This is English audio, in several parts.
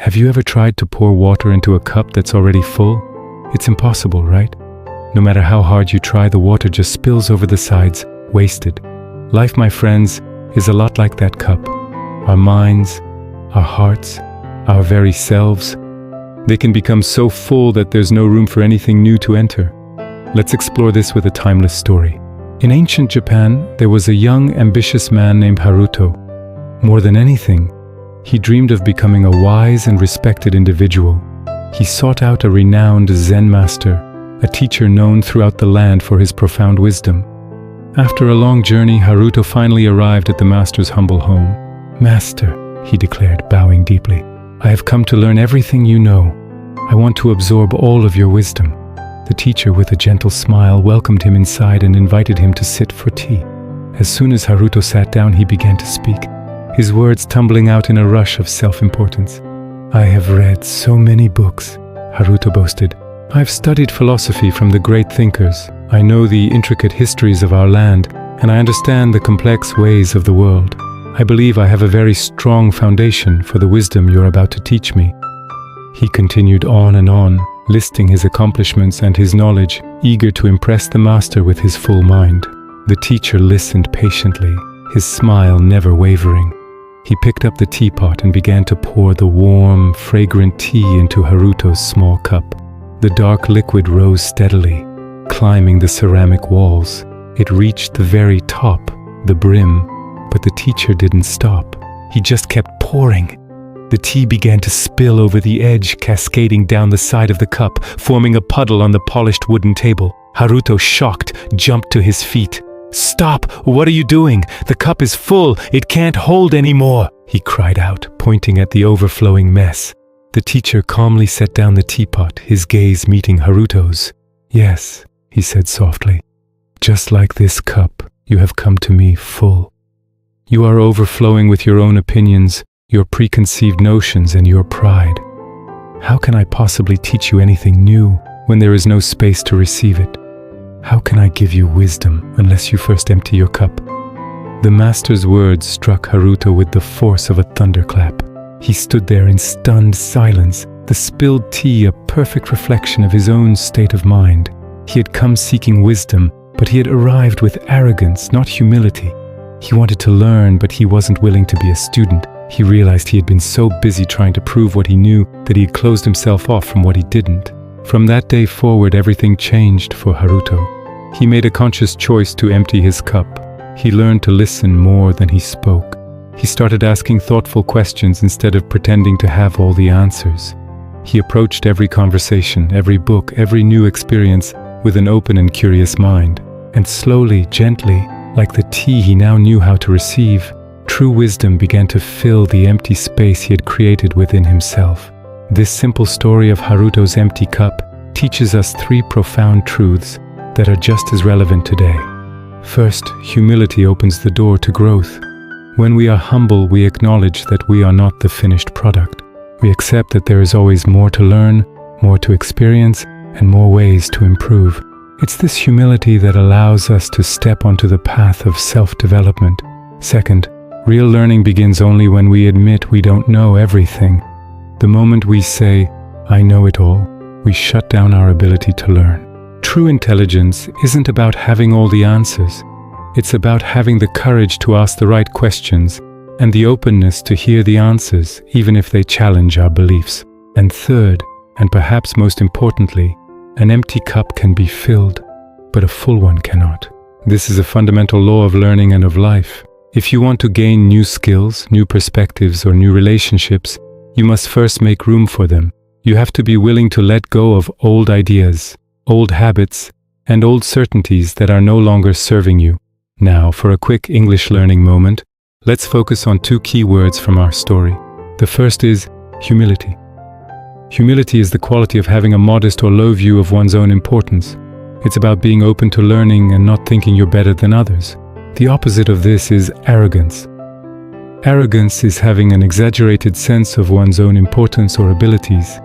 Have you ever tried to pour water into a cup that's already full? It's impossible, right? No matter how hard you try, the water just spills over the sides, wasted. Life, my friends, is a lot like that cup. Our minds, our hearts, our very selves, they can become so full that there's no room for anything new to enter. Let's explore this with a timeless story. In ancient Japan, there was a young, ambitious man named Haruto. More than anything, he dreamed of becoming a wise and respected individual. He sought out a renowned Zen master, a teacher known throughout the land for his profound wisdom. After a long journey, Haruto finally arrived at the master's humble home. "Master," he declared, bowing deeply, "I have come to learn everything you know. I want to absorb all of your wisdom." The teacher, with a gentle smile, welcomed him inside and invited him to sit for tea. As soon as Haruto sat down, he began to speak, his words tumbling out in a rush of self-importance. "I have read so many books," Haruto boasted. "I've studied philosophy from the great thinkers. I know the intricate histories of our land, and I understand the complex ways of the world. I believe I have a very strong foundation for the wisdom you're about to teach me." He continued on and on, listing his accomplishments and his knowledge, eager to impress the master with his full mind. The teacher listened patiently, his smile never wavering. He picked up the teapot and began to pour the warm, fragrant tea into Haruto's small cup. The dark liquid rose steadily, climbing the ceramic walls. It reached the very top, the brim, but the teacher didn't stop. He just kept pouring. The tea began to spill over the edge, cascading down the side of the cup, forming a puddle on the polished wooden table. Haruto, shocked, jumped to his feet. "Stop! What are you doing? The cup is full! It can't hold anymore!" he cried out, pointing at the overflowing mess. The teacher calmly set down the teapot, his gaze meeting Haruto's. "Yes," he said softly, "just like this cup, you have come to me full. You are overflowing with your own opinions, your preconceived notions, and your pride. How can I possibly teach you anything new when there is no space to receive it? How can I give you wisdom unless you first empty your cup?" The master's words struck Haruto with the force of a thunderclap. He stood there in stunned silence, the spilled tea a perfect reflection of his own state of mind. He had come seeking wisdom, but he had arrived with arrogance, not humility. He wanted to learn, but he wasn't willing to be a student. He realized he had been so busy trying to prove what he knew that he had closed himself off from what he didn't. From that day forward, everything changed for Haruto. He made a conscious choice to empty his cup. He learned to listen more than he spoke. He started asking thoughtful questions instead of pretending to have all the answers. He approached every conversation, every book, every new experience with an open and curious mind. And slowly, gently, like the tea he now knew how to receive, true wisdom began to fill the empty space he had created within himself. This simple story of Haruto's empty cup teaches us three profound truths that are just as relevant today. First, humility opens the door to growth. When we are humble, we acknowledge that we are not the finished product. We accept that there is always more to learn, more to experience, and more ways to improve. It's this humility that allows us to step onto the path of self-development. Second, real learning begins only when we admit we don't know everything. The moment we say, "I know it all," we shut down our ability to learn. True intelligence isn't about having all the answers. It's about having the courage to ask the right questions and the openness to hear the answers, even if they challenge our beliefs. And third, and perhaps most importantly, an empty cup can be filled, but a full one cannot. This is a fundamental law of learning and of life. If you want to gain new skills, new perspectives, or new relationships, you must first make room for them. You have to be willing to let go of old ideas, old habits, and old certainties that are no longer serving you. Now, for a quick English learning moment, let's focus on two key words from our story. The first is humility. Humility is the quality of having a modest or low view of one's own importance. It's about being open to learning and not thinking you're better than others. The opposite of this is arrogance. Arrogance is having an exaggerated sense of one's own importance or abilities,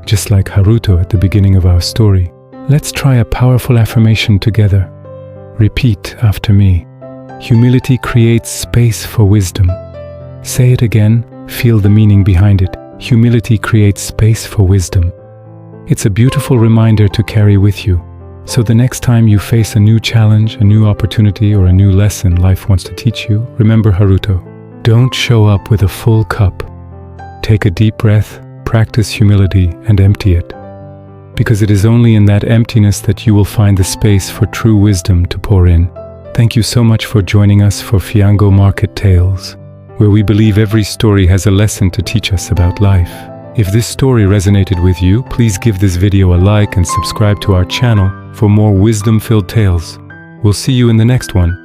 just like Haruto at the beginning of our story. Let's try a powerful affirmation together. Repeat after me. Humility creates space for wisdom. Say it again, feel the meaning behind it. Humility creates space for wisdom. It's a beautiful reminder to carry with you. So the next time you face a new challenge, a new opportunity, or a new lesson life wants to teach you, remember Haruto. Don't show up with a full cup. Take a deep breath, practice humility, and empty it. Because it is only in that emptiness that you will find the space for true wisdom to pour in. Thank you so much for joining us for Fiango Market Tales, where we believe every story has a lesson to teach us about life. If this story resonated with you, please give this video a like and subscribe to our channel for more wisdom-filled tales. We'll see you in the next one.